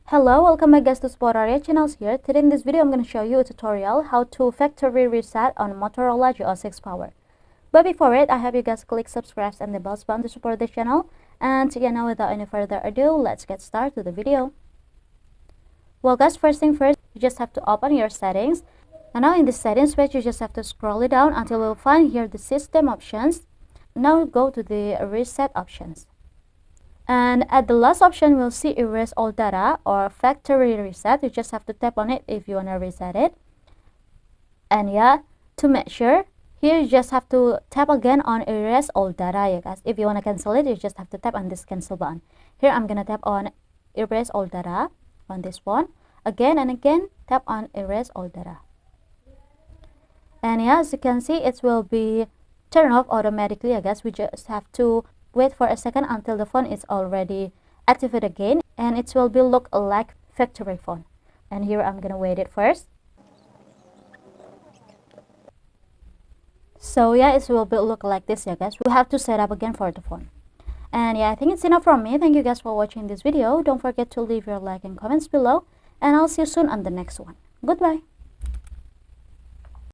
Hello, welcome back guys to Motorola channels here. Today in this video I'm going to show you a tutorial how to factory reset on Motorola G06 Power. But before it, I have you guys click subscribe and the bell button to support the channel. And yeah, now without any further ado, let's get started with the video. Well guys, first thing first, you just have to open your settings. And now in the settings page, you just have to scroll it down until you'll find here the system options. Now go to the reset options. And at the last option, we'll see erase all data or factory reset. You just have to tap on it if you want to reset it. And yeah, to make sure, here you just have to tap again on erase all data, yeah guys. If you want to cancel it, you just have to tap on this cancel button. Here I'm gonna tap on erase all data on this one. Again and again, tap on erase all data. And yeah, as you can see, it will be turned off automatically, I guess. We just have to wait for a second until the phone is already activated again, and it will be look like factory phone. And here I'm gonna wait it first. So yeah, it will be look like this, yeah guys. We have to set up again for the phone. And yeah, I think it's enough from me. Thank you guys for watching this video. Don't forget to leave your like and comments below, and I'll see you soon on the next one. Goodbye.